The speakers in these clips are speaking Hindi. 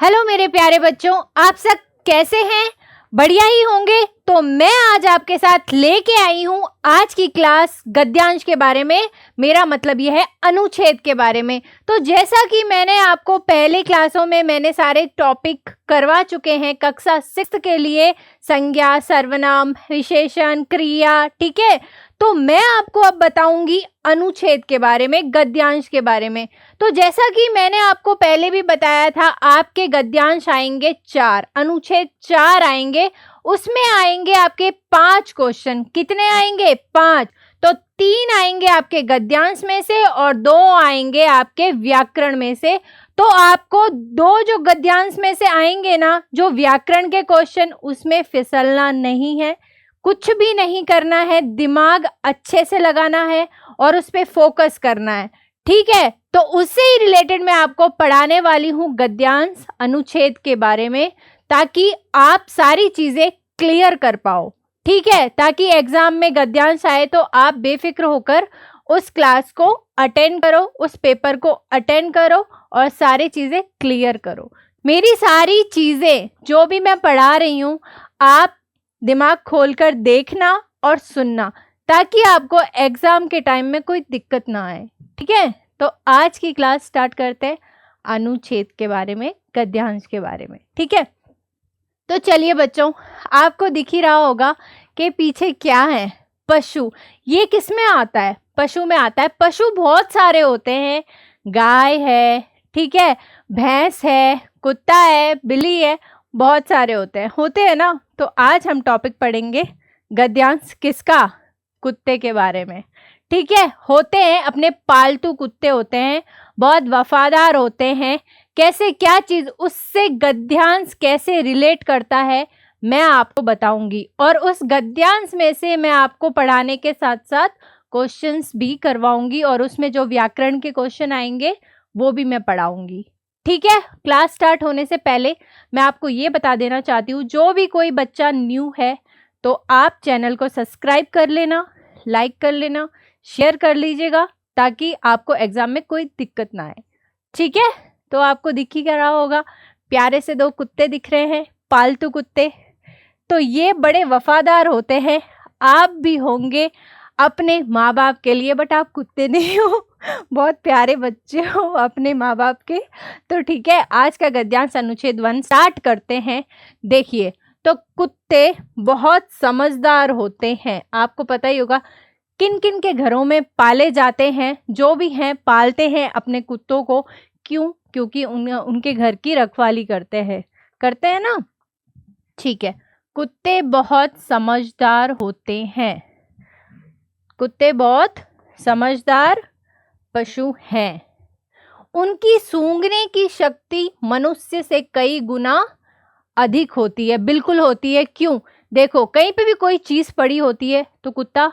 हेलो मेरे प्यारे बच्चों, आप सब कैसे हैं? बढ़िया ही होंगे। तो मैं आज आपके साथ लेके आई हूँ आज की क्लास गद्यांश के बारे में। मेरा मतलब यह है अनुच्छेद के बारे में। तो जैसा कि मैंने आपको पहले क्लासों में मैंने सारे टॉपिक करवा चुके हैं कक्षा 6 के लिए, संज्ञा, सर्वनाम, विशेषण, क्रिया, ठीक है। तो मैं आपको अब बताऊंगी अनुच्छेद के बारे में, गद्यांश के बारे में। तो जैसा कि मैंने आपको पहले भी बताया था, आपके गद्यांश आएंगे 4, अनुच्छेद 4 आएंगे। उसमें आएंगे आपके 5 क्वेश्चन। कितने आएंगे? 5। तो 3 आएंगे आपके गद्यांश में से और 2 आएंगे आपके व्याकरण में से। तो आपको 2 जो गद्यांश में से आएंगे ना, जो व्याकरण के क्वेश्चन, उसमें फिसलना नहीं है, कुछ भी नहीं करना है, दिमाग अच्छे से लगाना है और उस पे फोकस करना है, ठीक है। तो उससे ही रिलेटेड मैं आपको पढ़ाने वाली हूँ गद्यांश अनुच्छेद के बारे में, ताकि आप सारी चीजें क्लियर कर पाओ, ठीक है। ताकि एग्जाम में गद्यांश आए तो आप बेफिक्र होकर उस क्लास को अटेंड करो, उस पेपर को अटेंड करो और सारी चीजें क्लियर करो। मेरी सारी चीजें जो भी मैं पढ़ा रही हूँ, आप दिमाग खोलकर देखना और सुनना, ताकि आपको एग्जाम के टाइम में कोई दिक्कत ना आए, ठीक है। तो आज की क्लास स्टार्ट करते हैं अनुच्छेद के बारे में, गद्यांश के बारे में, ठीक है। तो चलिए बच्चों, आपको दिख ही रहा होगा कि पीछे क्या है, पशु। ये किस में आता है? पशु में आता है। पशु बहुत सारे होते हैं, गाय है, ठीक है, भैंस है, कुत्ता है, बिल्ली है, बहुत सारे होते हैं ना। तो आज हम टॉपिक पढ़ेंगे गद्यांश किसका? कुत्ते के बारे में, ठीक है। होते हैं, अपने पालतू कुत्ते होते हैं, बहुत वफादार होते हैं। कैसे, क्या चीज उससे गद्यांश कैसे रिलेट करता है, मैं आपको बताऊंगी। और उस गद्यांश में से मैं आपको पढ़ाने के साथ साथ क्वेश्चंस भी करवाऊंगी, और उसमें जो व्याकरण के क्वेश्चन आएंगे वो भी मैं पढ़ाऊंगी, ठीक है। क्लास स्टार्ट होने से पहले मैं आपको ये बता देना चाहती हूँ, जो भी कोई बच्चा न्यू है तो आप चैनल को सब्सक्राइब कर लेना, लाइक कर लेना, शेयर कर लीजिएगा, ताकि आपको एग्जाम में कोई दिक्कत ना आए, ठीक है। तो आपको दिख ही रहा होगा, प्यारे से 2 कुत्ते दिख रहे हैं, पालतू कुत्ते। तो ये बड़े वफादार होते हैं। आप भी होंगे अपने माँ बाप के लिए, बट आप कुत्ते नहीं हो, बहुत प्यारे बच्चे हो अपने माँ बाप के। तो ठीक है, आज का गद्यांश अनुच्छेद 1 स्टार्ट करते हैं। देखिए, तो कुत्ते बहुत समझदार होते हैं। आपको पता ही होगा किन किन के घरों में पाले जाते हैं, जो भी हैं पालते हैं अपने कुत्तों को। क्यों? क्योंकि उनके घर की रखवाली करते हैं ना, ठीक है। कुत्ते बहुत समझदार होते हैं। कुत्ते बहुत समझदार पशु हैं। उनकी सूंघने की शक्ति मनुष्य से कई गुना अधिक होती है। बिल्कुल होती है। क्यों? देखो, कहीं पे भी कोई चीज पड़ी होती है तो कुत्ता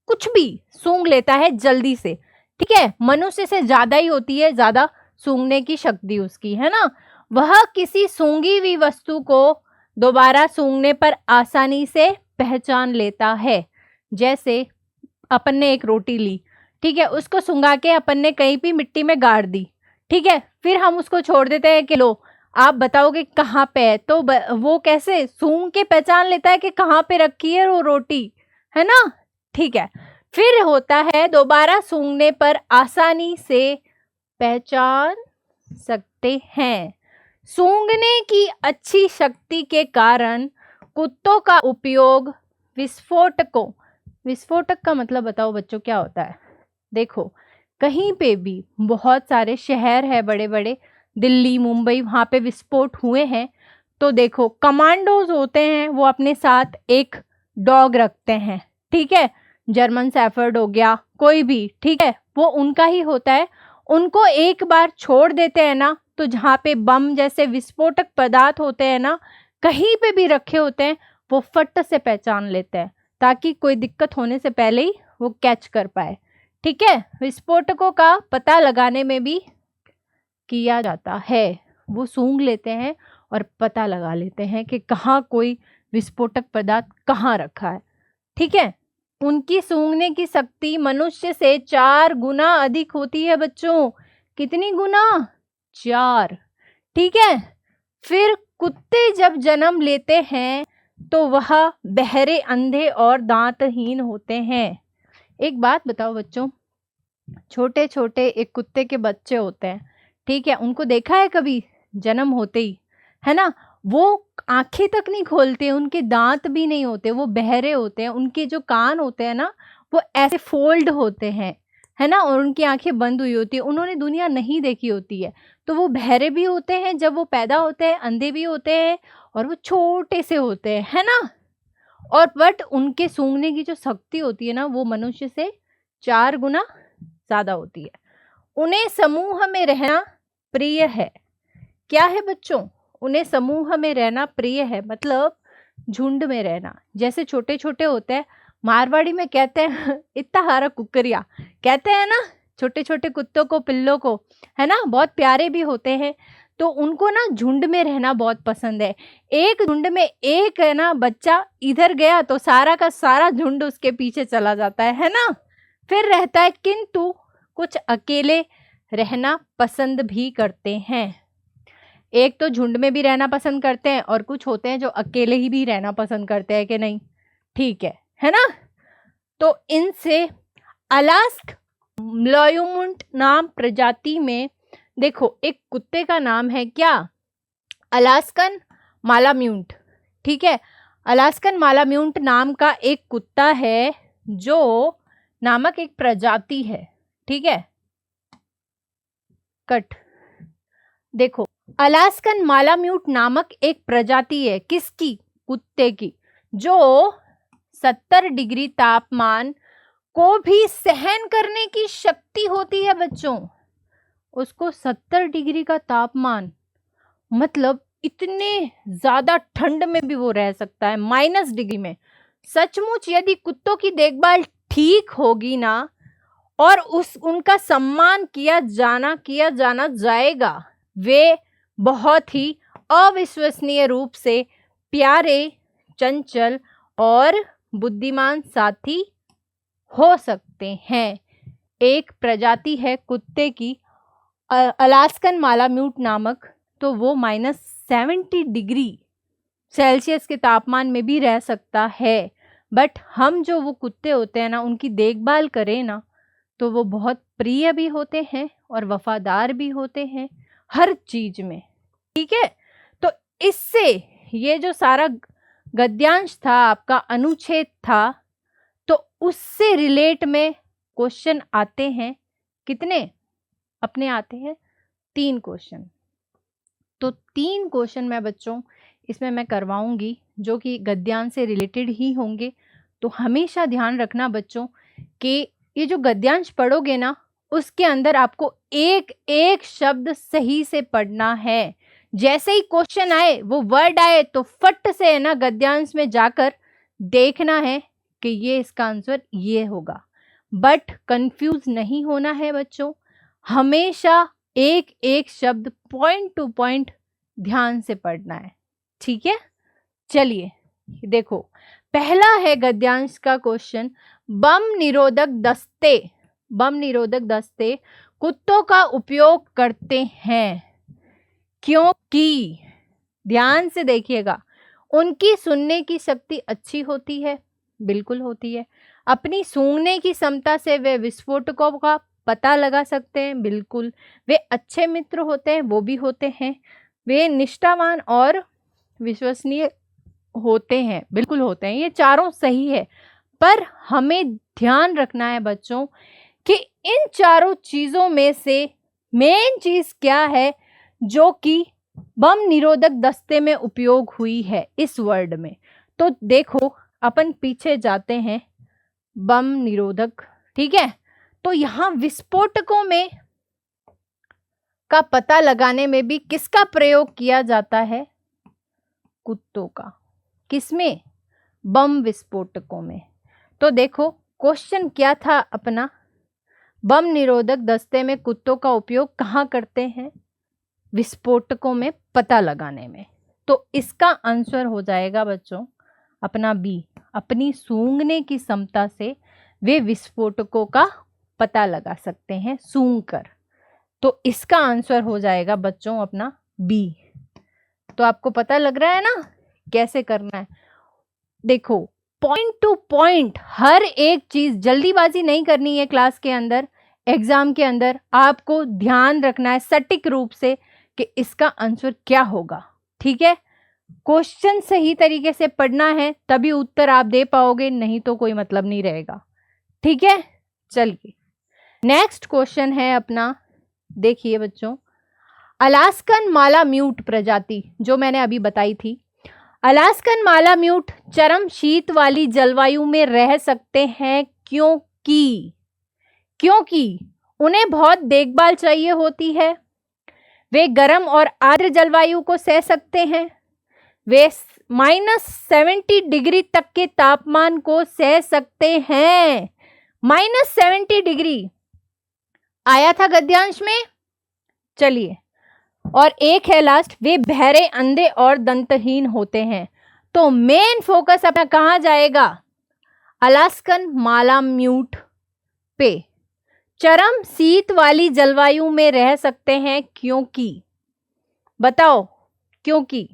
कुछ भी सूंघ लेता है जल्दी से, ठीक है। मनुष्य से ज्यादा ही होती है, ज्यादा सूंघने की शक्ति उसकी, है ना। वह किसी सूंघी हुई वस्तु को दोबारा सूंघने पर आसानी से पहचान लेता है। जैसे अपन ने एक रोटी ली, ठीक है, उसको सूंघा के अपन ने कहीं भी मिट्टी में गाड़ दी, ठीक है, फिर हम उसको छोड़ देते हैं कि लो आप बताओगे कहाँ पे है। तो वो कैसे सूंघ के पहचान लेता है कि कहाँ पे रखी है वो रोटी, है ना, ठीक है। फिर होता है दोबारा सूंघने पर आसानी से पहचान सकते हैं। सूंघने की अच्छी शक्ति के कारण कुत्तों का उपयोग विस्फोटक का मतलब बताओ बच्चों क्या होता है? देखो, कहीं पे भी बहुत सारे शहर है बड़े बड़े, दिल्ली, मुंबई, वहां पे विस्फोट हुए हैं। तो देखो, कमांडोज होते हैं, वो अपने साथ एक डॉग रखते हैं, ठीक है, जर्मन शेफर्ड हो गया, कोई भी, ठीक है, वो उनका ही होता है। उनको एक बार छोड़ देते हैं ना, तो जहाँ पे बम जैसे विस्फोटक पदार्थ होते हैं ना, कहीं पे भी रखे होते हैं, वो फट से पहचान लेते हैं, ताकि कोई दिक्कत होने से पहले ही वो कैच कर पाए, ठीक है। विस्फोटकों का पता लगाने में भी किया जाता है। वो सूंघ लेते हैं और पता लगा लेते हैं कि कहाँ कोई विस्फोटक पदार्थ कहाँ रखा है, ठीक है। उनकी सूंघने की शक्ति मनुष्य से 4 गुना अधिक होती है बच्चों। कितनी गुना? 4, ठीक है। फिर कुत्ते जब जन्म लेते हैं तो वह बहरे, अंधे और दांतहीन होते हैं। एक बात बताओ बच्चों, छोटे छोटे एक कुत्ते के बच्चे होते हैं, ठीक है, उनको देखा है कभी जन्म होते ही, है ना? वो आंखें तक नहीं खोलते, उनके दांत भी नहीं होते, वो बहरे होते हैं, उनके जो कान होते हैं ना वो ऐसे फोल्ड होते हैं, है ना, और उनकी आंखें बंद हुई होती है, उन्होंने दुनिया नहीं देखी होती है, तो वो बहरे भी होते हैं जब वो पैदा होते हैं, अंधे भी होते हैं, और वो छोटे से होते हैं, है ना? और बट उनके सूंघने की जो शक्ति होती है ना वो मनुष्य से 4 गुना ज्यादा होती है। उन्हें समूह में रहना प्रिय है। क्या है बच्चों? उन्हें समूह में रहना प्रिय है, मतलब झुंड में रहना। जैसे छोटे छोटे होते हैं, मारवाड़ी में कहते हैं इतना हारा कुकरिया, कहते हैं ना छोटे छोटे कुत्तों को, पिल्लों को, है ना, बहुत प्यारे भी होते हैं, तो उनको ना झुंड में रहना बहुत पसंद है। एक झुंड में एक है ना बच्चा इधर गया तो सारा का सारा झुंड उसके पीछे चला जाता है ना, फिर रहता है। किंतु कुछ अकेले रहना पसंद भी करते हैं। एक तो झुंड में भी रहना पसंद करते हैं और कुछ होते हैं जो अकेले ही भी रहना पसंद करते हैं, कि नहीं? ठीक है ना? तो इनसे अलास्क म्लायुमुंट नाम प्रजाति में, देखो एक कुत्ते का नाम है क्या? अलास्कन मालाम्यूट, ठीक है, अलास्कन मालाम्यूट नाम का एक कुत्ता है जो नामक एक प्रजाति है, ठीक है। कट, देखो अलास्कन मालाम्यूट नामक एक प्रजाति है, किसकी? कुत्ते की, जो 70 डिग्री तापमान को भी सहन करने की शक्ति होती है बच्चों। उसको 70 डिग्री का तापमान, मतलब इतने ज्यादा ठंड में भी वो रह सकता है, -डिग्री में। सचमुच यदि कुत्तों की देखभाल ठीक होगी ना और उनका सम्मान किया जाना जाएगा, वे बहुत ही अविश्वसनीय रूप से प्यारे, चंचल और बुद्धिमान साथी हो सकते हैं। एक प्रजाति है कुत्ते की अलास्कन मालाम्यूट नामक, तो वो -70 डिग्री सेल्सियस के तापमान में भी रह सकता है। बट हम जो वो कुत्ते होते हैं ना, उनकी देखभाल करें ना तो वो बहुत प्रिय भी होते हैं और वफादार भी होते हैं हर चीज में, ठीक है। तो इससे ये जो सारा गद्यांश था, आपका अनुच्छेद था, तो उससे रिलेट में क्वेश्चन आते हैं। कितने अपने आते हैं? 3 क्वेश्चन। तो 3 क्वेश्चन मैं बच्चों इसमें मैं करवाऊंगी जो कि गद्यांश से रिलेटेड ही होंगे। तो हमेशा ध्यान रखना बच्चों कि ये जो गद्यांश पढ़ोगे ना, उसके अंदर आपको एक एक शब्द सही से पढ़ना है। जैसे ही क्वेश्चन आए, वो वर्ड आए, तो फट से है ना गद्यांश में जाकर देखना है कि ये इसका आंसर ये होगा। बट कंफ्यूज नहीं होना है बच्चों, हमेशा एक एक शब्द पॉइंट टू पॉइंट ध्यान से पढ़ना है, ठीक है। चलिए देखो, पहला है गद्यांश का क्वेश्चन, बम निरोधक दस्ते। बम निरोधक दस्ते कुत्तों का उपयोग करते हैं क्योंकि, ध्यान से देखिएगा, उनकी सुनने की शक्ति अच्छी होती है, बिल्कुल होती है। अपनी सूंघने की क्षमता से वे विस्फोटकों का पता लगा सकते हैं, बिल्कुल। वे अच्छे मित्र होते हैं, वो भी होते हैं। वे निष्ठावान और विश्वसनीय होते हैं, बिल्कुल होते हैं। ये चारों सही है, पर हमें ध्यान रखना है बच्चों कि इन चारों चीजों में से मेन चीज क्या है जो कि बम निरोधक दस्ते में उपयोग हुई है इस वर्ड में। तो देखो अपन पीछे जाते हैं, बम निरोधक, ठीक है। तो यहां विस्फोटकों में का पता लगाने में भी किसका प्रयोग किया जाता है? कुत्तों का। किसमें? बम विस्फोटकों में। तो देखो क्वेश्चन क्या था अपना, बम निरोधक दस्ते में कुत्तों का उपयोग कहाँ करते हैं? विस्फोटकों में पता लगाने में। तो इसका आंसर हो जाएगा बच्चों अपना बी, अपनी सूंघने की क्षमता से वे विस्फोटकों का पता लगा सकते हैं सूंघ कर। तो इसका आंसर हो जाएगा बच्चों अपना बी। तो आपको पता लग रहा है ना कैसे करना है। देखो, पॉइंट टू पॉइंट हर एक चीज, जल्दीबाजी नहीं करनी है क्लास के अंदर, एग्जाम के अंदर आपको ध्यान रखना है सटीक रूप से कि इसका आंसर क्या होगा। ठीक है, क्वेश्चन सही तरीके से पढ़ना है तभी उत्तर आप दे पाओगे, नहीं तो कोई मतलब नहीं रहेगा। ठीक है, चलिए नेक्स्ट क्वेश्चन है अपना। देखिए बच्चों, अलास्कन मालाम्यूट प्रजाति जो मैंने अभी बताई थी, अलास्कन मालाम्यूट चरम शीत वाली जलवायु में रह सकते हैं क्योंकि उन्हें बहुत देखभाल चाहिए होती है, वे गर्म और आर्द्र जलवायु को सह सकते हैं, वे -70 डिग्री तक के तापमान को सह सकते हैं। -70 डिग्री आया था गद्यांश में। चलिए, और एक है लास्ट, वे बहरे, अंधे और दंतहीन होते हैं। तो मेन फोकस अपना कहां जाएगा? अलास्कन मालाम्यूट पे। चरम शीत वाली जलवायु में रह सकते हैं क्योंकि, बताओ क्योंकि।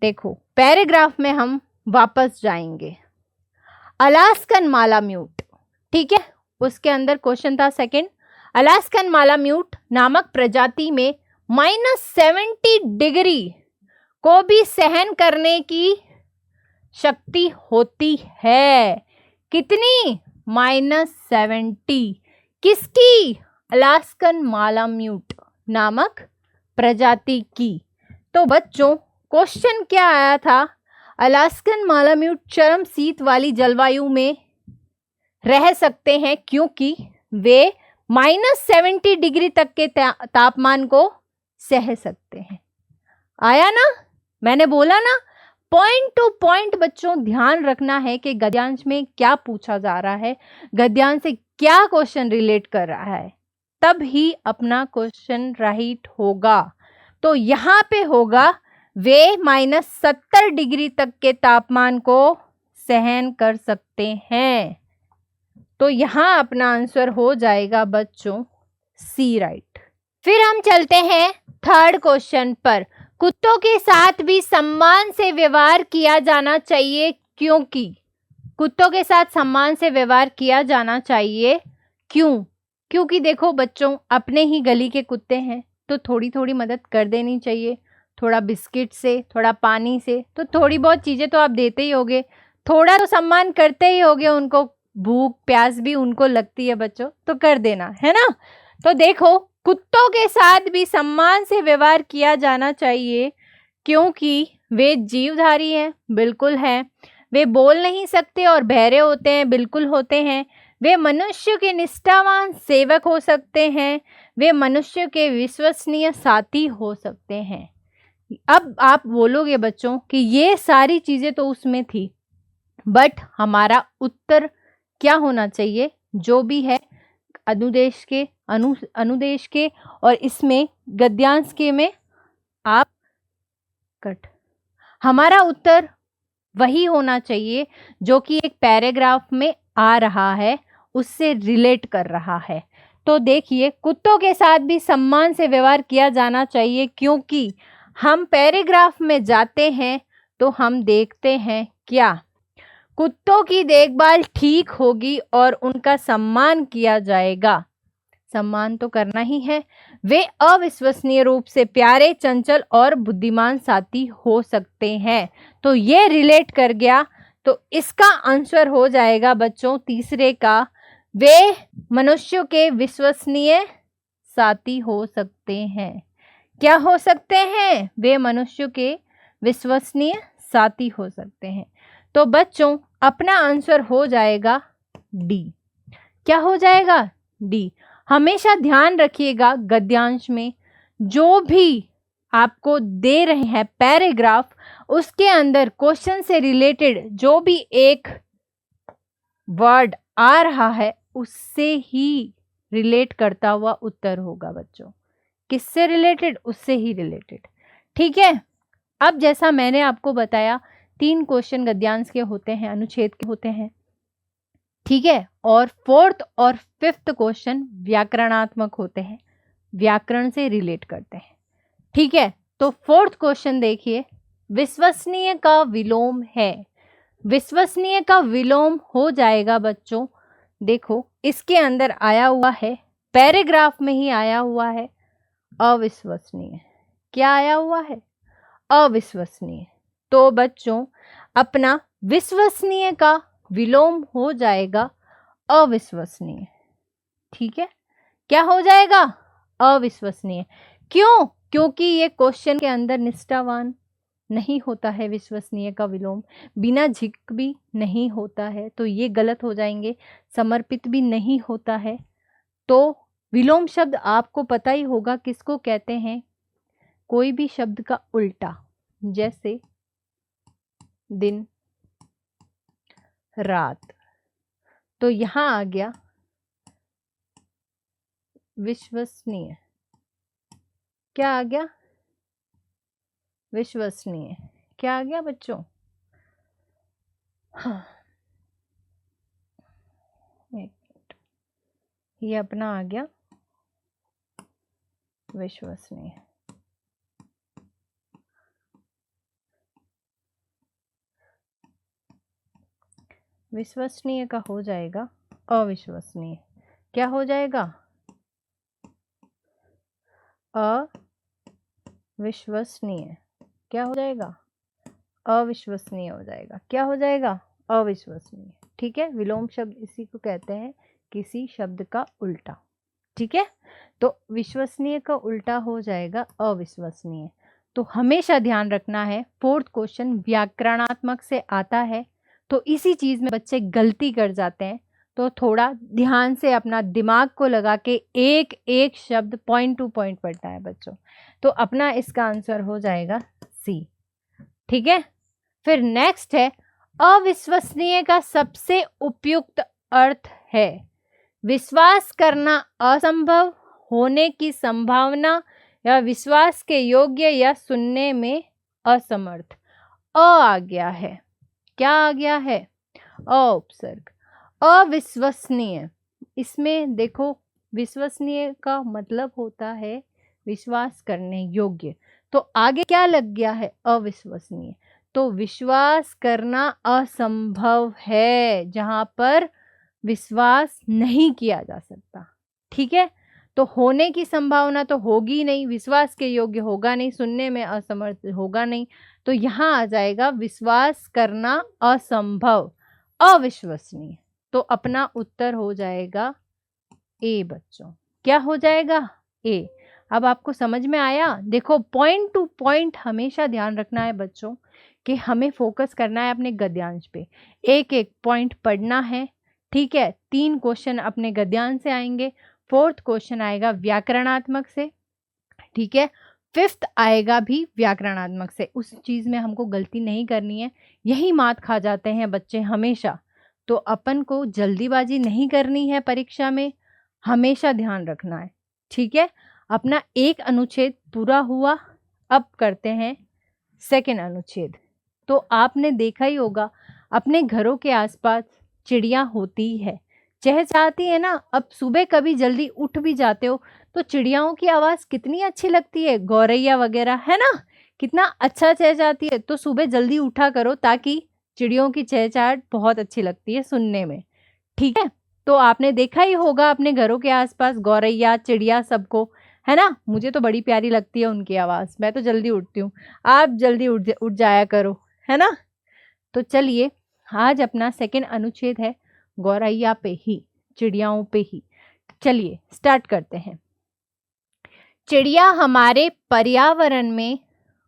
देखो पैराग्राफ में हम वापस जाएंगे। अलास्कन मालाम्यूट, ठीक है, उसके अंदर क्वेश्चन था सेकंड, अलास्कन मालाम्यूट नामक प्रजाति में -70 डिग्री को भी सहन करने की शक्ति होती है। कितनी? -70। किसकी? अलास्कन मालाम्यूट नामक प्रजाति की। तो बच्चों क्वेश्चन क्या आया था? अलास्कन मालाम्यूट चरम शीत वाली जलवायु में रह सकते हैं क्योंकि वे -70 डिग्री तक के तापमान को सह सकते हैं। आया ना? मैंने बोला ना, पॉइंट टू पॉइंट बच्चों ध्यान रखना है कि गद्यांश में क्या पूछा जा रहा है, गद्यांश से क्या क्वेश्चन रिलेट कर रहा है, तब ही अपना क्वेश्चन राइट होगा। तो यहां पे होगा वे -70 डिग्री तक के तापमान को सहन कर सकते हैं। तो यहां अपना आंसर हो जाएगा बच्चों सी, राइट। फिर हम चलते हैं थर्ड क्वेश्चन पर। कुत्तों के साथ भी सम्मान से व्यवहार किया जाना चाहिए क्योंकि, कुत्तों के साथ सम्मान से व्यवहार किया जाना चाहिए क्यों? क्योंकि देखो बच्चों, अपने ही गली के कुत्ते हैं तो थोड़ी थोड़ी मदद कर देनी चाहिए, थोड़ा बिस्किट से, थोड़ा पानी से, तो थोड़ी बहुत चीजें तो आप देते ही होगे, थोड़ा तो सम्मान करते ही होगे, उनको भूख प्यास भी उनको लगती है बच्चों, तो कर देना है ना। तो देखो, कुत्तों के साथ भी सम्मान से व्यवहार किया जाना चाहिए क्योंकि वे जीवधारी हैं, बिल्कुल हैं। वे बोल नहीं सकते और बहरे होते हैं, बिल्कुल होते हैं। वे मनुष्य के निष्ठावान सेवक हो सकते हैं, वे मनुष्य के विश्वसनीय साथी हो सकते हैं। अब आप बोलोगे बच्चों कि ये सारी चीजें तो उसमें थी, बट हमारा उत्तर क्या होना चाहिए? जो भी है अनुदेश के, अनुदेश के और इसमें गद्यांश के में आप कट, हमारा उत्तर वही होना चाहिए जो कि एक पैराग्राफ में आ रहा है, उससे रिलेट कर रहा है। तो देखिए, कुत्तों के साथ भी सम्मान से व्यवहार किया जाना चाहिए क्योंकि हम पैराग्राफ में जाते हैं तो हम देखते हैं क्या, कुत्तों की देखभाल ठीक होगी और उनका सम्मान किया जाएगा। सम्मान तो करना ही है। वे अविश्वसनीय रूप से प्यारे, चंचल और बुद्धिमान साथी हो सकते हैं। तो ये रिलेट कर गया, तो इसका आंसर हो जाएगा बच्चों तीसरे का, वे मनुष्यों के विश्वसनीय साथी हो सकते हैं। क्या हो सकते हैं? वे मनुष्यों के विश्वसनीय साथी हो सकते हैं। तो बच्चों अपना आंसर हो जाएगा डी। क्या हो जाएगा? डी। हमेशा ध्यान रखिएगा गद्यांश में जो भी आपको दे रहे हैं पैराग्राफ, उसके अंदर क्वेश्चन से रिलेटेड जो भी एक वर्ड आ रहा है उससे ही रिलेट करता हुआ उत्तर होगा बच्चों। किससे रिलेटेड? उससे ही रिलेटेड। ठीक है, अब जैसा मैंने आपको बताया 3 क्वेश्चन गद्यांश के होते हैं, अनुच्छेद के होते हैं, ठीक है, और 4th और 5th क्वेश्चन व्याकरणात्मक होते हैं, व्याकरण से रिलेट करते हैं। ठीक है, तो फोर्थ क्वेश्चन देखिए, विश्वसनीय का विलोम है। विश्वसनीय का विलोम हो जाएगा बच्चों, देखो इसके अंदर आया हुआ है, पैराग्राफ में ही आया हुआ है, अविश्वसनीय। क्या आया हुआ है? अविश्वसनीय। तो बच्चों अपना विश्वसनीय का विलोम हो जाएगा अविश्वसनीय। ठीक है, क्या हो जाएगा? अविश्वसनीय। क्यों? क्योंकि ये क्वेश्चन के अंदर निष्ठावान नहीं होता है, विश्वसनीय का विलोम बिना झिक भी नहीं होता है, तो ये गलत हो जाएंगे। समर्पित भी नहीं होता है। तो विलोम शब्द आपको पता ही होगा किसको कहते हैं, कोई भी शब्द का उल्टा, जैसे दिन, रात। तो यहां आ गया विश्वसनीय। क्या आ गया? विश्वसनीय। क्या आ गया बच्चों? हाँ, एक मिनट, ये अपना आ गया विश्वसनीय। विश्वसनीय का हो जाएगा अविश्वसनीय। क्या हो जाएगा? अविश्वसनीय। क्या हो जाएगा? अविश्वसनीय हो जाएगा। क्या हो जाएगा? अविश्वसनीय। ठीक है, विलोम शब्द इसी को कहते हैं, किसी शब्द का उल्टा। ठीक है, तो विश्वसनीय का उल्टा हो जाएगा अविश्वसनीय। तो हमेशा ध्यान रखना है, फोर्थ क्वेश्चन व्याकरणात्मक से आता है, तो इसी चीज में बच्चे गलती कर जाते हैं। तो थोड़ा ध्यान से अपना दिमाग को लगा के एक एक शब्द पॉइंट टू पॉइंट पढ़ना है बच्चों। तो अपना इसका आंसर हो जाएगा सी। ठीक है, फिर नेक्स्ट है, अविश्वसनीय का सबसे उपयुक्त अर्थ है विश्वास करना असंभव, होने की संभावना, या विश्वास के योग्य, या सुनने में असमर्थ। आ गया है। क्या आ गया है? उपसर्ग। अविश्वसनीय, इसमें देखो विश्वसनीय का मतलब होता है विश्वास करने योग्य, तो आगे क्या लग गया है? अविश्वसनीय। तो विश्वास करना असंभव है, जहां पर विश्वास नहीं किया जा सकता। ठीक है, तो होने की संभावना तो होगी नहीं, विश्वास के योग्य होगा नहीं, सुनने में असमर्थ होगा नहीं, तो यहां आ जाएगा विश्वास करना असंभव, अविश्वसनीय। तो अपना उत्तर हो जाएगा ए बच्चों। क्या हो जाएगा? ए। अब आपको समझ में आया? देखो पॉइंट टू पॉइंट हमेशा ध्यान रखना है बच्चों, कि हमें फोकस करना है अपने गद्यांश पे, एक एक पॉइंट पढ़ना है। ठीक है, 3 क्वेश्चन अपने गद्यांश से आएंगे, 4th क्वेश्चन आएगा व्याकरणात्मक से। ठीक है, 5th आएगा भी व्याकरणात्मक से। उस चीज में हमको गलती नहीं करनी है, यही मात खा जाते हैं बच्चे हमेशा। तो अपन को जल्दीबाजी नहीं करनी है परीक्षा में, हमेशा ध्यान रखना है। ठीक है, अपना एक अनुच्छेद पूरा हुआ, अब करते हैं सेकंड अनुच्छेद। तो आपने देखा ही होगा अपने घरों के आसपास चिड़िया होती है, चहचहाती है ना। अब सुबह कभी जल्दी उठ भी जाते हो तो चिड़ियाओं की आवाज कितनी अच्छी लगती है, गौरैया वगैरह, है ना, कितना अच्छा चहचहाती है। तो सुबह जल्दी उठा करो, ताकि चिड़ियों की चहचहाट बहुत अच्छी लगती है सुनने में। ठीक है, तो आपने देखा ही होगा अपने घरों के आसपास गौरैया, चिड़िया, सबको, है ना। मुझे तो बड़ी प्यारी लगती है उनकी आवाज, मैं तो जल्दी उठती हूँ, आप जल्दी उठ जाया करो, है ना। तो चलिए, आज अपना सेकंड अनुच्छेद है गौरैया पे ही, चिड़ियाओं पे ही। चलिए स्टार्ट करते हैं। चिड़िया हमारे पर्यावरण में,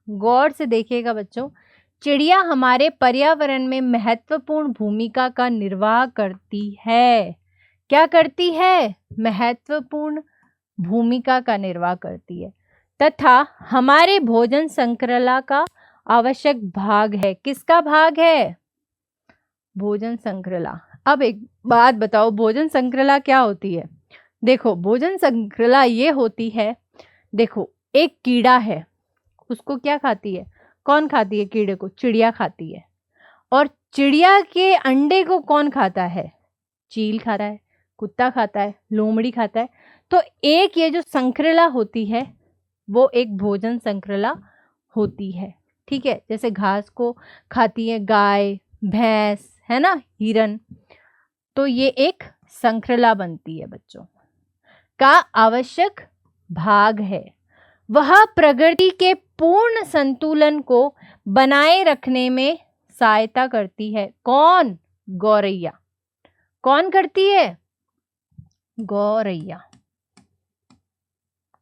गौर से देखिएगा बच्चों, चिड़िया हमारे पर्यावरण में महत्वपूर्ण भूमिका का निर्वाह करती है। क्या करती है? महत्वपूर्ण भूमिका का निर्वाह करती है, तथा हमारे भोजन श्रृंखला का आवश्यक भाग है। किसका भाग है? भोजन श्रृंखला। अब एक बात बताओ, भोजन श्रृंखला क्या होती है? देखो भोजन श्रृंखला ये होती है, देखो एक कीड़ा है, उसको क्या खाती है? कौन खाती है कीड़े को? चिड़िया खाती है। और चिड़िया के अंडे को कौन खाता है? चील खाता है, कुत्ता खाता है, लोमड़ी खाता है। तो एक ये जो श्रृंखला होती है, वो एक भोजन श्रृंखला होती है। ठीक है, जैसे घास को खाती है गाय, भैंस, है ना, हिरन, तो ये एक संक्रला बनती है बच्चों, का आवश्यक भाग है। वह प्रकृति के पूर्ण संतुलन को बनाए रखने में सहायता करती है। कौन? गौरैया। कौन करती है? गौरैया।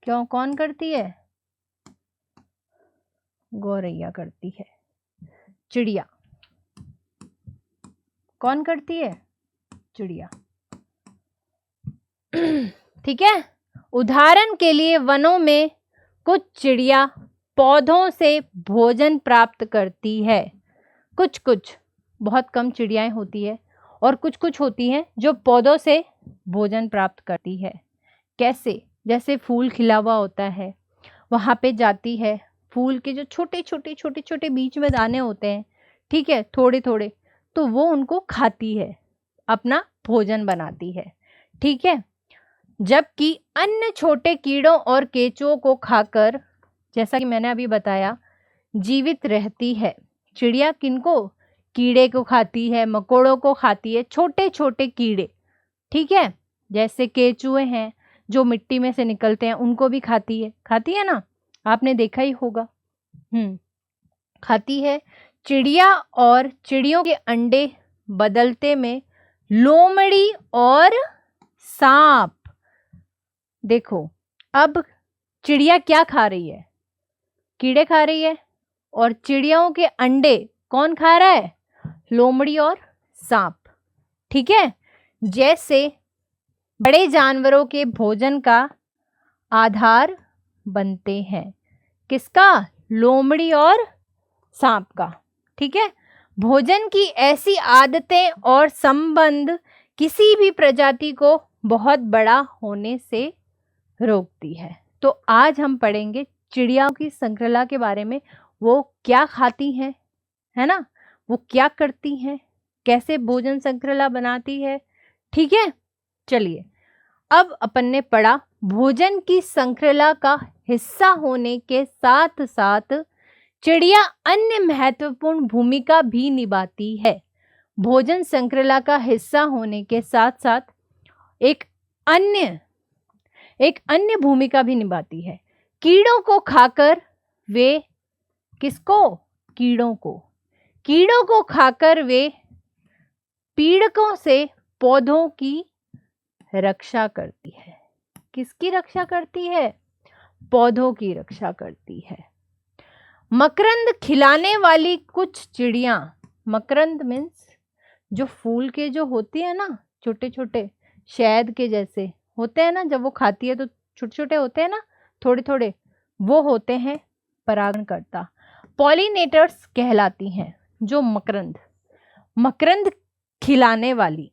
क्यों, कौन करती है? गौरैया करती है। चिड़िया। कौन करती है? चिड़िया। ठीक है, उदाहरण के लिए वनों में कुछ चिड़िया पौधों से भोजन प्राप्त करती है। कुछ कुछ, बहुत कम चिड़ियाएं होती है, और कुछ कुछ होती हैं जो पौधों से भोजन प्राप्त करती है। कैसे? जैसे फूल खिला हुआ होता है, वहाँ पे जाती है, फूल के जो छोटे छोटे छोटे छोटे बीच में दाने होते हैं, ठीक है, थोड़े थोड़े, तो वो उनको खाती है, अपना भोजन बनाती है। ठीक है, जबकि अन्य छोटे कीड़ों और केंचुओं को खाकर, जैसा कि मैंने अभी बताया, जीवित रहती है। चिड़िया किनको? कीड़े को खाती है, मकोड़ों को खाती है, छोटे छोटे कीड़े। ठीक है, जैसे केंचुए हैं जो मिट्टी में से निकलते हैं, उनको भी खाती है ना, आपने देखा ही होगा। खाती है। चिड़िया और चिड़ियों के अंडे बदलते में लोमड़ी और सांप। देखो, अब चिड़िया क्या खा रही है? कीड़े खा रही है, और चिड़ियों के अंडे कौन खा रहा है? लोमड़ी और सांप। ठीक है, जैसे बड़े जानवरों के भोजन का आधार बनते हैं। किसका? लोमड़ी और सांप का। ठीक है, भोजन की ऐसी आदतें और संबंध किसी भी प्रजाति को बहुत बड़ा होने से रोकती है। तो आज हम पढ़ेंगे चिड़ियाओं की श्रृंखला के बारे में। वो क्या खाती हैं, है ना, वो क्या करती हैं, कैसे भोजन श्रृंखला बनाती है। ठीक है, चलिए, अब अपन ने पढ़ा भोजन की श्रृंखला का हिस्सा होने के साथ साथ चिड़िया अन्य महत्वपूर्ण भूमिका भी निभाती है। भोजन श्रृंखला का हिस्सा होने के साथ साथ एक अन्य भूमिका भी निभाती है। कीड़ों को खाकर वे, किसको? कीड़ों को खाकर वे पीड़कों से पौधों की रक्षा करती है। किसकी रक्षा करती है? पौधों की रक्षा करती है। मकरंद खिलाने वाली कुछ चिड़ियां, मकरंद मीन्स जो फूल के जो होती है ना, छोटे छोटे शहद के जैसे होते हैं ना, जब वो खाती है तो छोटे छोटे होते हैं ना, थोड़े थोड़े, वो होते हैं परागणकर्ता, पॉलिनेटर्स कहलाती हैं। जो मकरंद खिलाने वाली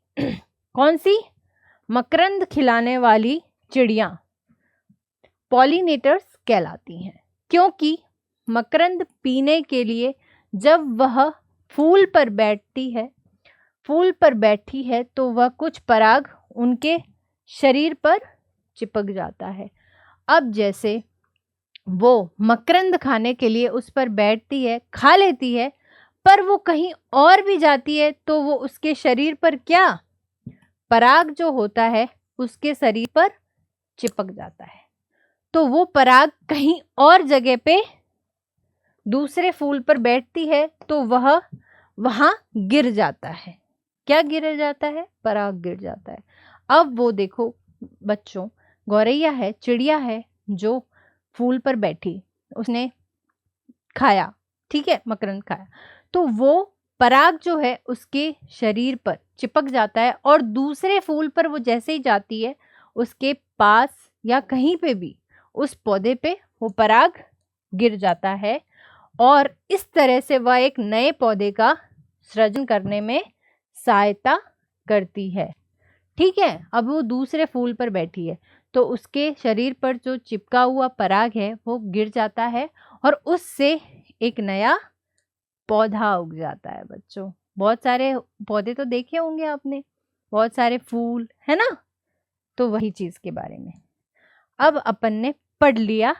कौन सी? मकरंद खिलाने वाली चिड़ियां पॉलिनेटर्स कहलाती हैं, क्योंकि मकरंद पीने के लिए जब वह फूल पर बैठी है तो वह कुछ पराग उनके शरीर पर चिपक जाता है। अब जैसे वो मकरंद खाने के लिए उस पर बैठती है, खा लेती है, पर वो कहीं और भी जाती है तो वो उसके शरीर पर क्या? पराग जो होता है उसके शरीर पर चिपक जाता है, तो वो पराग कहीं और जगह पे दूसरे फूल पर बैठती है तो वह वहां गिर जाता है। क्या गिर जाता है? पराग गिर जाता है। अब वो देखो बच्चों, गौरैया है, चिड़िया है, जो फूल पर बैठी, उसने खाया, ठीक है, मकरंद खाया, तो वो पराग जो है उसके शरीर पर चिपक जाता है, और दूसरे फूल पर वो जैसे ही जाती है उसके पास या कहीं पे भी उस पौधे पे वो पराग गिर जाता है, और इस तरह से वह एक नए पौधे का सृजन करने में सहायता करती है। ठीक है, अब वो दूसरे फूल पर बैठी है तो उसके शरीर पर जो चिपका हुआ पराग है वो गिर जाता है, और उससे एक नया पौधा उग जाता है। बच्चों, बहुत सारे पौधे तो देखे होंगे आपने, बहुत सारे फूल, है ना, तो वही चीज के बारे में अब अपन ने पढ़ लिया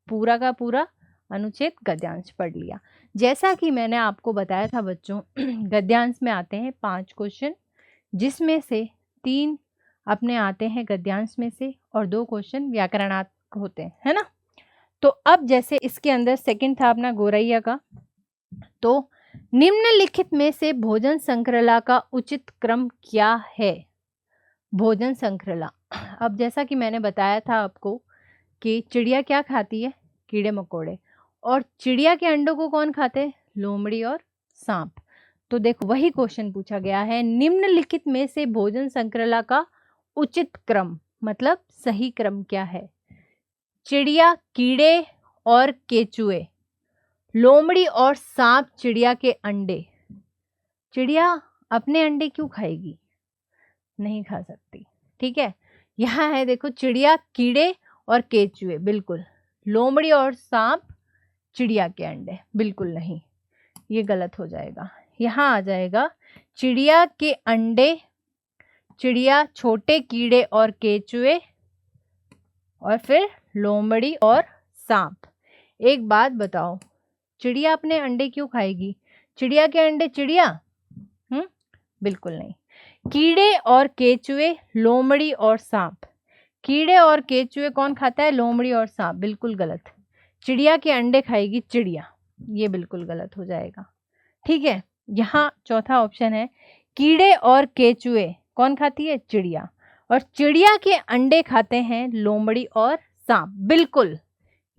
पूरा का पूरा अनुच्छेद गद्यांश पढ़ लिया। जैसा कि मैंने आपको बताया था बच्चों, गद्यांश में आते हैं 5 क्वेश्चन, जिसमें से 3 अपने आते हैं गद्यांश में से और 2 क्वेश्चन व्याकरणात्मक होते हैं, है ना। तो अब जैसे इसके अंदर सेकंड था अपना गौरैया का, तो निम्नलिखित में से भोजन संक्रला का उचित क्रम क्या है। भोजन संक्रला, अब जैसा कि मैंने बताया था आपको कि चिड़िया क्या खाती है, कीड़े मकोड़े, और चिड़िया के अंडों को कौन खाते हैं, लोमड़ी और सांप। तो देखो वही क्वेश्चन पूछा गया है, निम्नलिखित में से भोजन संक्रला का उचित क्रम, मतलब सही क्रम क्या है। चिड़िया, कीड़े और केचुए, लोमड़ी और सांप चिड़िया के अंडे। चिड़िया अपने अंडे क्यों खाएगी, नहीं खा सकती, ठीक है। यहाँ है देखो, चिड़िया, कीड़े और केचुए, बिल्कुल। लोमड़ी और सांप चिड़िया के अंडे, बिल्कुल नहीं, ये गलत हो जाएगा। यहाँ आ जाएगा चिड़िया के अंडे, चिड़िया, छोटे कीड़े और केचुए, और फिर लोमड़ी और सांप। एक बात बताओ, चिड़िया अपने अंडे क्यों खाएगी, चिड़िया के अंडे चिड़िया, बिल्कुल नहीं। कीड़े और केचुए, लोमड़ी और सांप। कीड़े और केचुए कौन खाता है, लोमड़ी और सांप, बिल्कुल गलत। चिड़िया के अंडे खाएगी चिड़िया, ये बिल्कुल गलत हो जाएगा, ठीक है। यहाँ चौथा ऑप्शन है, कीड़े और केचुए कौन खाती है, चिड़िया, और चिड़िया के अंडे खाते हैं लोमड़ी और सांप, बिल्कुल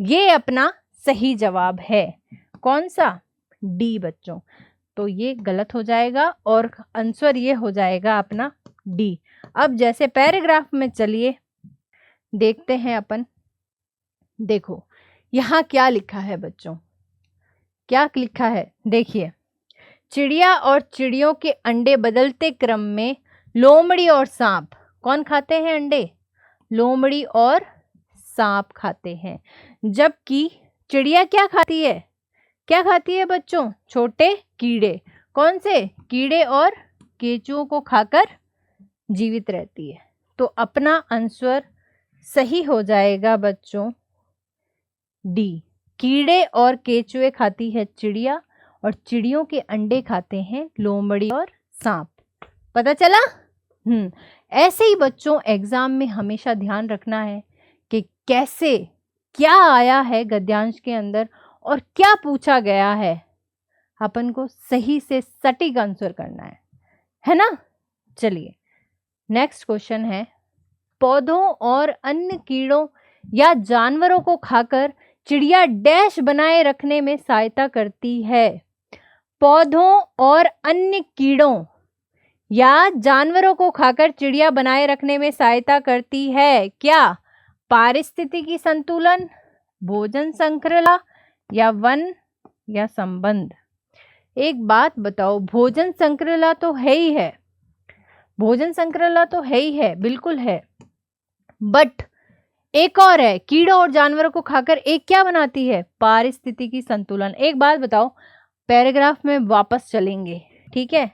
ये अपना सही जवाब है। कौन सा, डी बच्चों। तो ये गलत हो जाएगा और आंसर ये हो जाएगा अपना डी। अब जैसे पैराग्राफ में चलिए देखते हैं अपन। देखो यहाँ क्या लिखा है बच्चों, क्या लिखा है, देखिए, चिड़िया और चिड़ियों के अंडे बदलते क्रम में लोमड़ी और सांप कौन खाते हैं अंडे, लोमड़ी और सांप खाते हैं। जबकि चिड़िया क्या खाती है, क्या खाती है बच्चों, छोटे कीड़े, कौन से, कीड़े और केचुओं को खाकर जीवित रहती है। तो अपना आंसर सही हो जाएगा बच्चों डी, कीड़े और केचुए खाती है चिड़िया और चिड़ियों के अंडे खाते हैं लोमड़ी और सांप। पता चला। ऐसे ही बच्चों एग्जाम में हमेशा ध्यान रखना है कि कैसे क्या आया है गद्यांश के अंदर और क्या पूछा गया है, अपन को सही से सटीक आंसर करना है ना। चलिए नेक्स्ट क्वेश्चन है, पौधों और अन्य कीड़ों या जानवरों को खाकर चिड़िया डैश बनाए रखने में सहायता करती है। पौधों और अन्य कीड़ों या जानवरों को खाकर चिड़िया बनाए रखने में सहायता करती है क्या, पारिस्थितिकी संतुलन, भोजन संक्रला या वन या संबंध। एक बात बताओ, भोजन संक्रला तो है ही है, भोजन संक्रला तो है ही है, बिल्कुल है, बट एक और है, कीड़ों और जानवरों को खाकर एक क्या बनाती है, पारिस्थितिकी संतुलन। एक बात बताओ, पैराग्राफ में वापस चलेंगे, ठीक है,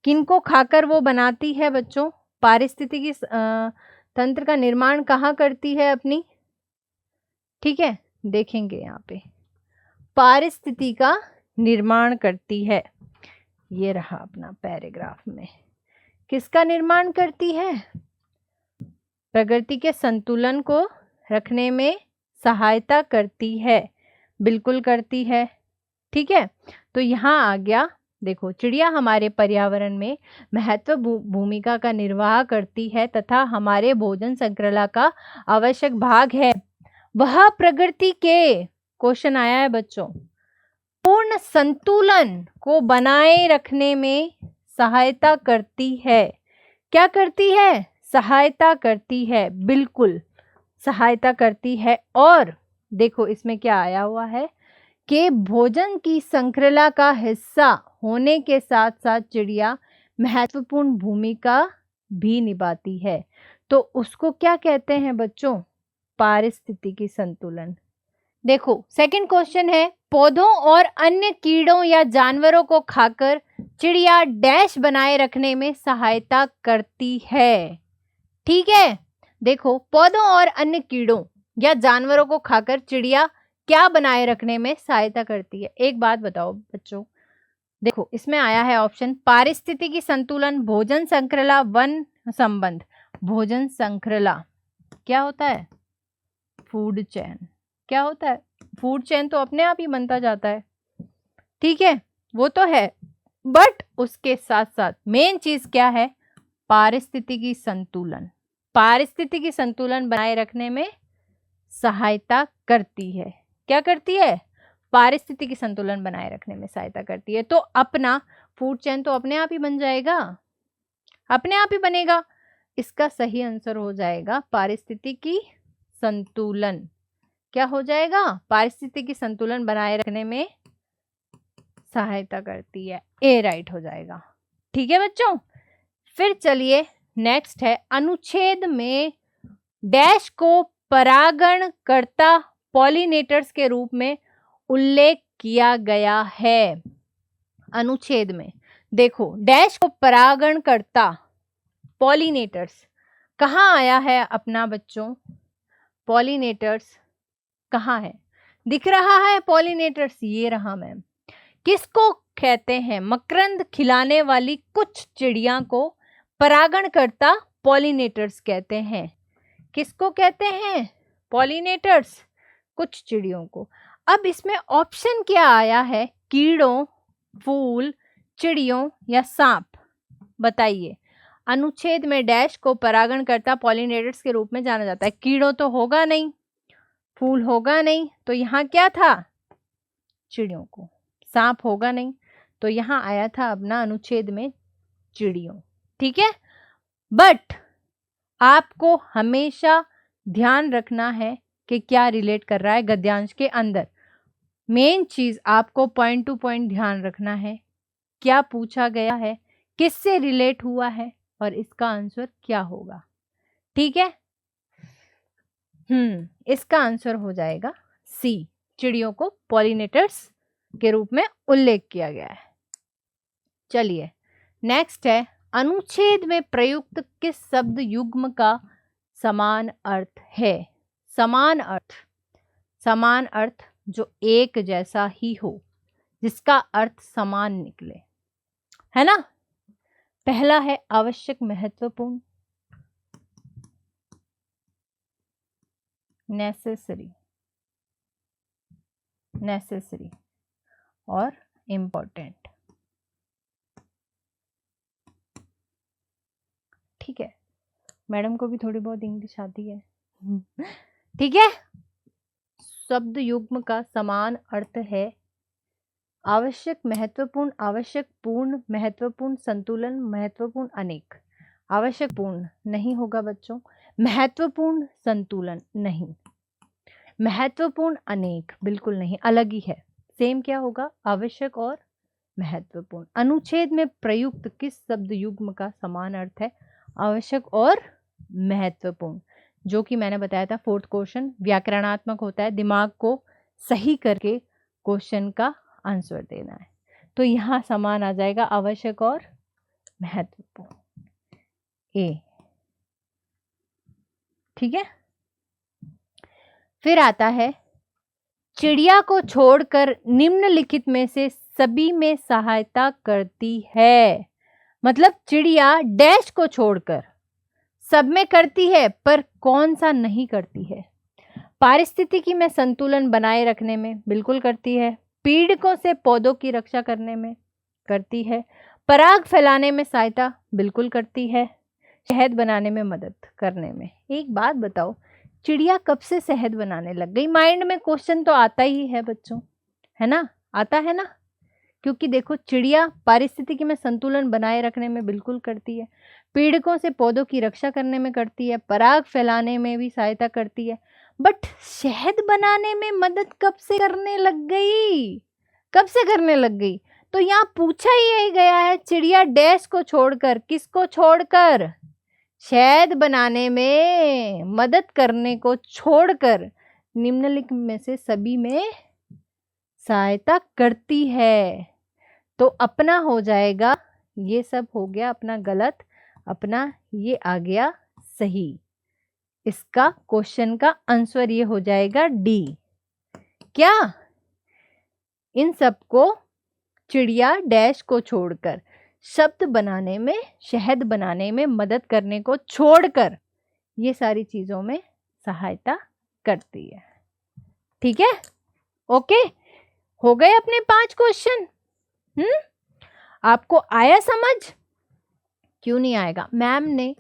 किनको खाकर वो बनाती है बच्चों, पारिस्थितिकी तंत्र का निर्माण कहाँ करती है अपनी, ठीक है, देखेंगे यहाँ पे पारिस्थितिकी का निर्माण करती है। ये रहा अपना पैराग्राफ में, किसका निर्माण करती है, प्रकृति के संतुलन को रखने में सहायता करती है, बिल्कुल करती है, ठीक है। तो यहाँ आ गया, देखो, चिड़िया हमारे पर्यावरण में महत्वपूर्ण भूमिका का निर्वाह करती है तथा हमारे भोजन श्रृंखला का आवश्यक भाग है। वह प्रकृति के, क्वेश्चन आया है बच्चों, पूर्ण संतुलन को बनाए रखने में सहायता करती है। क्या करती है, सहायता करती है, बिल्कुल सहायता करती है। और देखो इसमें क्या आया हुआ है कि भोजन की श्रृंखला का हिस्सा होने के साथ साथ चिड़िया महत्वपूर्ण भूमिका भी निभाती है। तो उसको क्या कहते हैं बच्चों, पारिस्थितिकी संतुलन। देखो सेकंड क्वेश्चन है, पौधों और अन्य कीड़ों या जानवरों को खाकर चिड़िया डैश बनाए रखने में सहायता करती है, ठीक है। देखो, पौधों और अन्य कीड़ों या जानवरों को खाकर चिड़िया क्या बनाए रखने में सहायता करती है? एक बात बताओ बच्चों, देखो इसमें आया है ऑप्शन पारिस्थितिकी संतुलन, भोजन श्रृंखला, वन संबंध। भोजन श्रृंखला क्या होता है? Food chain. क्या होता है? फूड चेन तो अपने आप ही बनता जाता है, ठीक है, वो तो है, बट उसके साथ साथ मेन चीज क्या है? पारिस्थितिकी संतुलन। पारिस्थितिकी संतुलन बनाए रखने में सहायता करती है। क्या करती है? पारिस्थितिकी संतुलन बनाए रखने में सहायता करती है। तो अपना फूड चेन तो अपने आप ही बन जाएगा, अपने आप ही बनेगा। इसका सही आंसर हो जाएगा पारिस्थितिकी संतुलन। क्या हो जाएगा? पारिस्थितिकी संतुलन बनाए रखने में सहायता करती है, ए राइट हो जाएगा। ठीक है बच्चों, फिर चलिए नेक्स्ट है अनुच्छेद में डैश को परागणकर्ता पॉलिनेटर्स के रूप में उल्लेख किया गया है। अनुच्छेद में देखो डैश को परागणकर्ता पॉलिनेटर्स कहाँ आया है अपना बच्चों? पॉलिनेटर्स कहाँ है? दिख रहा है पॉलिनेटर्स, ये रहा मैम। किसको कहते हैं? मकरंद खिलाने वाली कुछ चिड़िया को परागणकर्ता पॉलिनेटर्स कहते हैं। किसको कहते हैं? पॉलिनेटर्स, कुछ चिड़ियों को। अब इसमें ऑप्शन क्या आया है? कीड़ों, फूल, चिड़ियों या सांप? बताइए। अनुच्छेद में डैश को परागणकर्ता पॉलिनेटर्स के रूप में जाना जाता है। कीड़ों तो होगा नहीं, फूल होगा नहीं, तो यहाँ क्या था? चिड़ियों को। सांप होगा नहीं, तो यहाँ आया था अपना अनुच्छेद में चिड़ियों। ठीक है, बट आपको हमेशा ध्यान रखना है कि क्या रिलेट कर रहा है गद्यांश के अंदर। मेन चीज आपको पॉइंट टू पॉइंट ध्यान रखना है, क्या पूछा गया है, किससे रिलेट हुआ है और इसका आंसर क्या होगा। ठीक है, इसका आंसर हो जाएगा सी, चिड़ियों को पॉलिनेटर्स के रूप में उल्लेख किया गया है। चलिए नेक्स्ट है अनुच्छेद में प्रयुक्त किस शब्द युग्म का समान अर्थ है? समान अर्थ, समान अर्थ जो एक जैसा ही हो, जिसका अर्थ समान निकले, है ना। पहला है आवश्यक महत्वपूर्ण, नेसेसरी, नेसेसरी और इम्पोर्टेंट। ठीक है, मैडम को भी थोड़ी बहुत इंग्लिश आती है। ठीक है, शब्द युग्म का समान अर्थ है आवश्यक, महत्वपूर्ण, आवश्यक, पूर्ण, महत्वपूर्ण, संतुलन, महत्वपूर्ण, अनेक। आवश्यक पूर्ण नहीं होगा बच्चों, महत्वपूर्ण संतुलन नहीं, महत्वपूर्ण अनेक बिल्कुल नहीं, अलग ही है। सेम क्या होगा? आवश्यक और महत्वपूर्ण। अनुच्छेद में प्रयुक्त किस शब्द युग्म का समान अर्थ है? आवश्यक और महत्वपूर्ण, जो कि मैंने बताया था फोर्थ क्वेश्चन व्याकरणात्मक होता है, दिमाग को सही करके क्वेश्चन का आंसर देना है। तो यहाँ समान आ जाएगा आवश्यक और महत्वपूर्ण, ए। ठीक है, फिर आता है चिड़िया को छोड़कर निम्नलिखित में से सभी में सहायता करती है। मतलब चिड़िया डैश को छोड़कर सब में करती है, पर कौन सा नहीं करती है? पारिस्थितिकी में संतुलन बनाए रखने में बिल्कुल करती है, पीड़कों से पौधों की रक्षा करने में करती है, पराग फैलाने में सहायता बिल्कुल करती है, शहद बनाने में मदद करने में। एक बात बताओ, चिड़िया कब से शहद बनाने लग गई? माइंड में क्वेश्चन तो आता ही है बच्चों, है ना, आता है ना, क्योंकि देखो चिड़िया पारिस्थितिकी में संतुलन बनाए रखने में बिल्कुल करती है, पीड़कों से पौधों की रक्षा करने में करती है, पराग फैलाने में भी सहायता करती है, बट शहद बनाने में मदद कब से करने लग गई? कब से करने लग गई? तो यहाँ पूछा ही यही गया है, चिड़िया डैश को छोड़कर, किसको छोड़कर? शहद बनाने में मदद करने को छोड़कर निम्नलिखित में से सभी में सहायता करती है। तो अपना हो जाएगा, ये सब हो गया अपना गलत, अपना ये आ गया सही। इसका क्वेश्चन का आंसर ये हो जाएगा डी। क्या? इन सबको चिड़िया डैश को छोड़कर, शब्द बनाने में, शहद बनाने में मदद करने को छोड़कर ये सारी चीजों में सहायता करती है। ठीक है, ओके, हो गए अपने 5 क्वेश्चन। आपको आया समझ? क्यों नहीं आएगा, मैम ने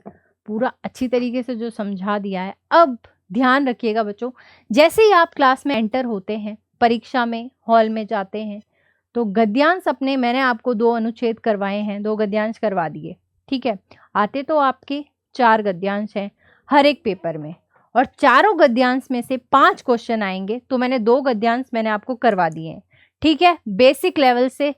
पूरा अच्छी तरीके से जो समझा दिया है। अब ध्यान रखिएगा बच्चों, जैसे ही आप क्लास में एंटर होते हैं, परीक्षा में हॉल में जाते हैं, तो गद्यांश अपने, मैंने आपको 2 अनुच्छेद करवाए हैं, 2 गद्यांश करवा दिए। ठीक है, आते तो आपके 4 गद्यांश हैं हर एक पेपर में, और चारों गद्यांश में से 5 क्वेश्चन आएंगे, तो मैंने 2 गद्यांश मैंने आपको करवा दिए हैं। ठीक है, बेसिक लेवल से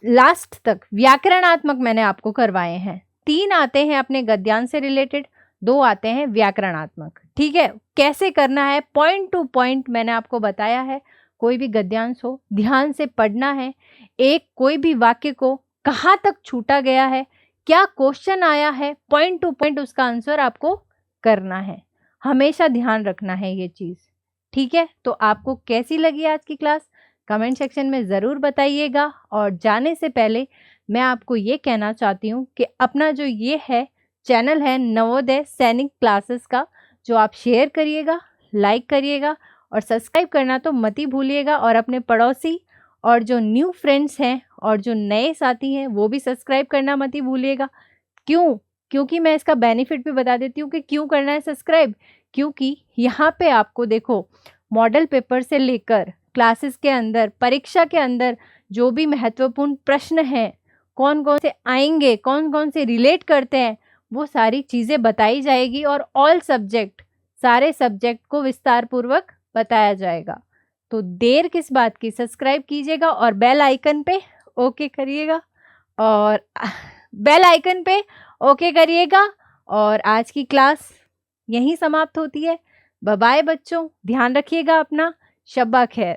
लास्ट तक व्याकरणात्मक मैंने आपको करवाए हैं। 3 आते हैं अपने गद्यांश से रिलेटेड, 2 आते हैं व्याकरणात्मक। ठीक है, कैसे करना है पॉइंट टू पॉइंट मैंने आपको बताया है। कोई भी गद्यांश हो ध्यान से पढ़ना है, एक कोई भी वाक्य को कहाँ तक छूटा गया है, क्या क्वेश्चन आया है, पॉइंट टू पॉइंट उसका आंसर आपको करना है। हमेशा ध्यान रखना है ये चीज़। ठीक है, तो आपको कैसी लगी आज की क्लास कमेंट सेक्शन में ज़रूर बताइएगा। और जाने से पहले मैं आपको ये कहना चाहती हूँ कि अपना जो ये है चैनल है नवोदय सैनिक क्लासेस का, जो आप शेयर करिएगा, लाइक करिएगा और सब्सक्राइब करना तो मत ही भूलिएगा। और अपने पड़ोसी और जो न्यू फ्रेंड्स हैं और जो नए साथी हैं वो भी सब्सक्राइब करना मत ही भूलिएगा। क्यों? क्योंकि मैं इसका बेनिफिट भी बता देती हूँ कि क्यों करना है सब्सक्राइब। क्योंकि यहाँ पे आपको देखो, मॉडल पेपर से लेकर क्लासेस के अंदर, परीक्षा के अंदर जो भी महत्वपूर्ण प्रश्न हैं, कौन कौन से आएंगे, कौन कौन से रिलेट करते हैं, वो सारी चीज़ें बताई जाएगी। और ऑल सब्जेक्ट, सारे सब्जेक्ट को विस्तार पूर्वक बताया जाएगा। तो देर किस बात की, सब्सक्राइब कीजिएगा और बेल आइकन पे ओके करिएगा, और बेल आइकन पे ओके करिएगा। और आज की क्लास यहीं समाप्त होती है। बाय बाय बच्चों, ध्यान रखिएगा अपना। शब्बा खैर।